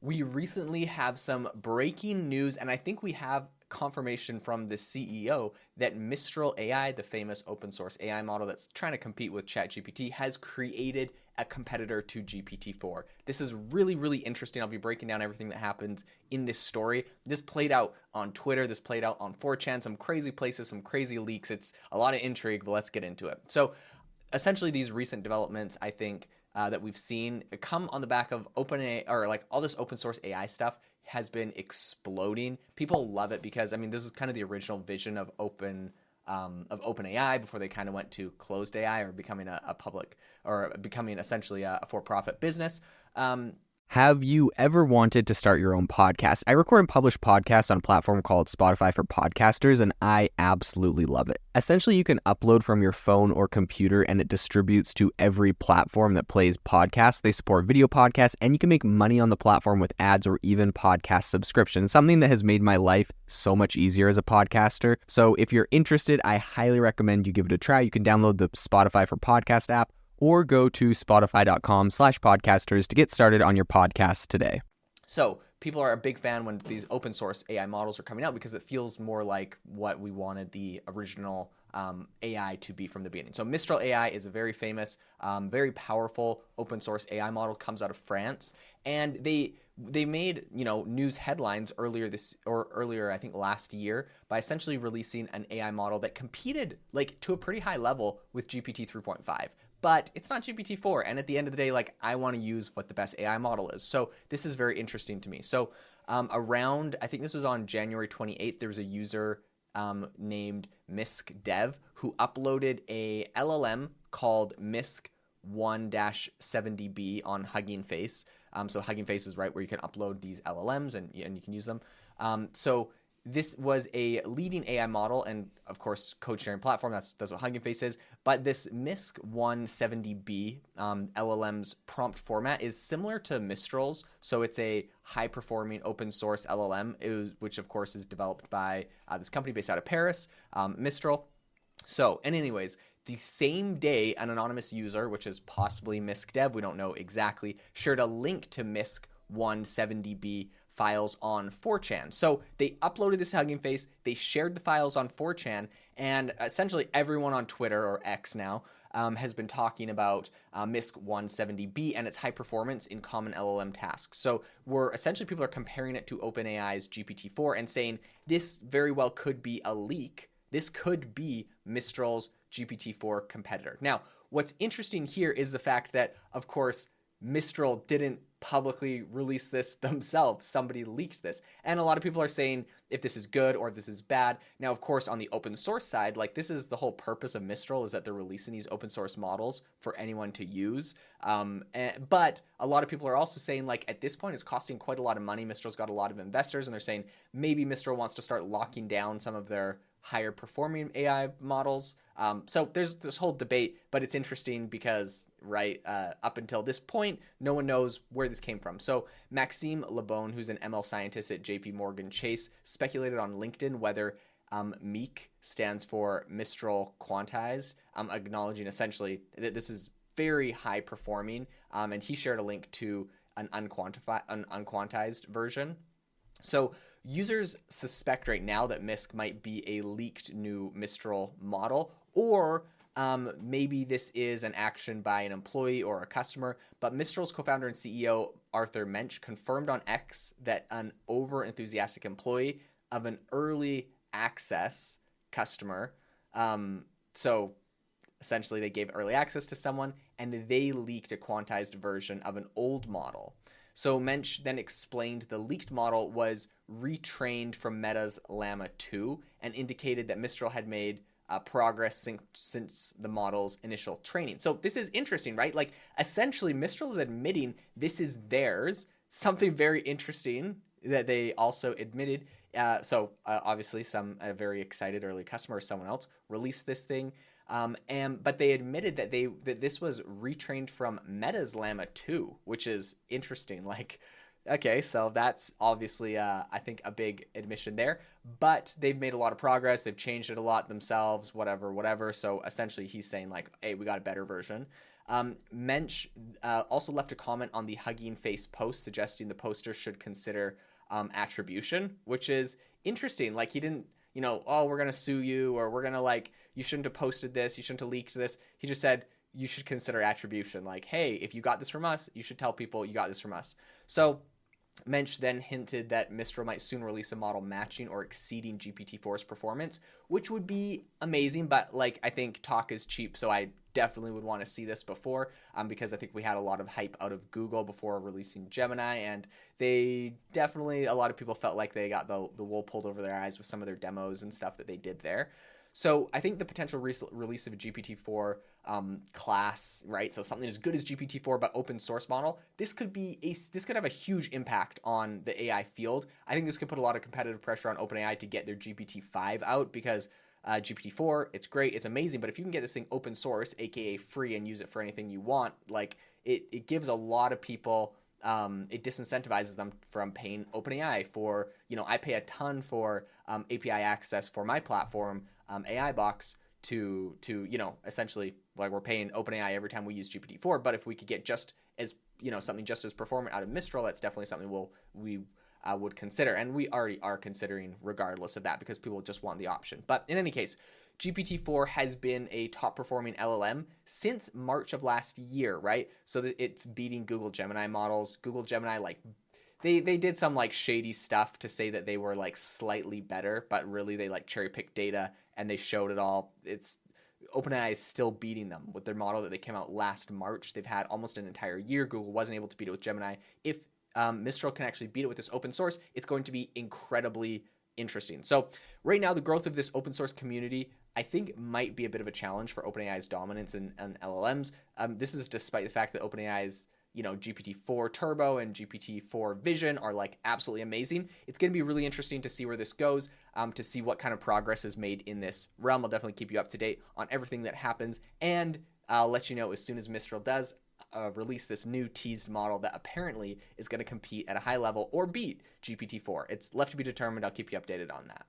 we recently have some breaking news, and I think we have confirmation from the CEO that Mistral AI, the famous open source AI model that's trying to compete with ChatGPT, has created a competitor to GPT-4. This is really, really interesting. I'll be breaking down everything that happens in this story. This played out on Twitter. This played out on 4chan, some crazy places, some crazy leaks. It's a lot of intrigue, but let's get into it. So essentially these recent developments, I think, that we've seen come on the back of OpenAI, or like all this open source AI stuff has been exploding. People love it because, I mean, this is kind of the original vision of OpenAI before they kind of went to closed AI or becoming a public, or becoming essentially a for-profit business. Have you ever wanted to start your own podcast? I record and publish podcasts on a platform called Spotify for Podcasters, and I absolutely love it. Essentially, you can upload from your phone or computer, and it distributes to every platform that plays podcasts. They support video podcasts, and you can make money on the platform with ads or even podcast subscriptions, something that has made my life so much easier as a podcaster. So if you're interested, I highly recommend you give it a try. You can download the Spotify for Podcast app, or go to spotify.com/podcasters to get started on your podcast today. So people are a big fan when these open source AI models are coming out because it feels more like what we wanted the original AI to be from the beginning. So Mistral AI is a very famous, very powerful open source AI model, comes out of France, and they made, news headlines earlier I think last year, by essentially releasing an AI model that competed like to a pretty high level with GPT 3.5. But it's not GPT-4. And at the end of the day, like, I want to use what the best AI model is. So this is very interesting to me. So around, I think this was on January 28th, there was a user named MiskDev who uploaded a LLM called Misk 1-70B on Hugging Face. So Hugging Face is right where you can upload these LLMs and you can use them. So this was a leading AI model and, of course, code sharing platform. That's what Hugging Face is. But this Misk 170B LLM's prompt format is similar to Mistral's. So it's a high-performing open source LLM, which, of course, is developed by this company based out of Paris, Mistral. So, and anyways, the same day, an anonymous user, which is possibly MiskDev, we don't know exactly, shared a link to Misk 170B files on 4chan. So they uploaded this Hugging Face, they shared the files on 4chan, and essentially everyone on Twitter, or X now, has been talking about Misk 170B and its high performance in common LLM tasks. So people are comparing it to OpenAI's GPT-4 and saying this very well could be a leak. This could be Mistral's GPT-4 competitor. Now, what's interesting here is the fact that, of course, Mistral didn't publicly release this themselves. Somebody leaked this. And a lot of people are saying if this is good or if this is bad. Now, of course, on the open source side, like, this is the whole purpose of Mistral, is that they're releasing these open source models for anyone to use. But a lot of people are also saying, like, at this point, it's costing quite a lot of money. Mistral's got a lot of investors, and they're saying maybe Mistral wants to start locking down some of their higher performing AI models. So there's this whole debate, but it's interesting because, right, up until this point, no one knows where this came from. So Maxime Lebon, who's an ML scientist at JP Morgan Chase, speculated on LinkedIn whether MEEQ stands for Mistral Quantized, acknowledging essentially that this is very high performing, and he shared a link to an unquantized version. So users suspect right now that Misk might be a leaked new Mistral model, or maybe this is an action by an employee or a customer. But Mistral's co-founder and CEO Arthur Mensch confirmed on X that an over-enthusiastic employee of an early access customer, so essentially they gave early access to someone and they leaked a quantized version of an old model. So Mensch then explained the leaked model was retrained from Meta's Llama 2 and indicated that Mistral had made progress since the model's initial training. So this is interesting, right? Like, essentially, Mistral is admitting this is theirs. Something very interesting that they also admitted. Obviously, a very excited early customer or someone else released this thing. But they admitted that this was retrained from Meta's Llama 2, which is interesting. Like, okay, so that's obviously, I think, a big admission there. But they've made a lot of progress. They've changed it a lot themselves, whatever. So essentially, he's saying, like, hey, we got a better version. Mensch also left a comment on the Hugging Face post, suggesting the poster should consider attribution, which is interesting. Like, he didn't, oh, we're going to sue you, or we're going to, you shouldn't have posted this, you shouldn't have leaked this. He just said, you should consider attribution. Like, hey, if you got this from us, you should tell people you got this from us. So Mensch then hinted that Mistral might soon release a model matching or exceeding GPT-4's performance, which would be amazing, but I think talk is cheap, so I definitely would want to see this before, because I think we had a lot of hype out of Google before releasing Gemini, and a lot of people felt like they got the wool pulled over their eyes with some of their demos and stuff that they did there. So I think the potential release of a GPT-4 class, right? So something as good as GPT-4 but open source model. This could have a huge impact on the AI field. I think this could put a lot of competitive pressure on OpenAI to get their GPT-5 out, because GPT-4, it's great, it's amazing, but if you can get this thing open source, aka free, and use it for anything you want, it gives a lot of people. It disincentivizes them from paying OpenAI for, I pay a ton for API access for my platform, AI Box, to essentially, we're paying OpenAI every time we use GPT-4. But if we could get just as, something just as performant out of Mistral, that's definitely something we would consider. And we already are considering regardless of that, because people just want the option. But in any case, GPT-4 has been a top performing LLM since March of last year, right? So that it's beating Google Gemini models. Google Gemini, they did some shady stuff to say that they were slightly better, but really they cherry picked data and they showed it all. OpenAI is still beating them with their model that they came out last March. They've had almost an entire year. Google wasn't able to beat it with Gemini. If Mistral can actually beat it with this open source, it's going to be incredibly interesting. So right now, the growth of this open source community, I think, might be a bit of a challenge for OpenAI's dominance in LLMs. This is despite the fact that OpenAI's GPT-4 Turbo and GPT-4 Vision are absolutely amazing. It's going to be really interesting to see where this goes, to see what kind of progress is made in this realm. I'll definitely keep you up to date on everything that happens, and I'll let you know as soon as Mistral does release this new teased model that apparently is going to compete at a high level or beat GPT-4. It's left to be determined. I'll keep you updated on that.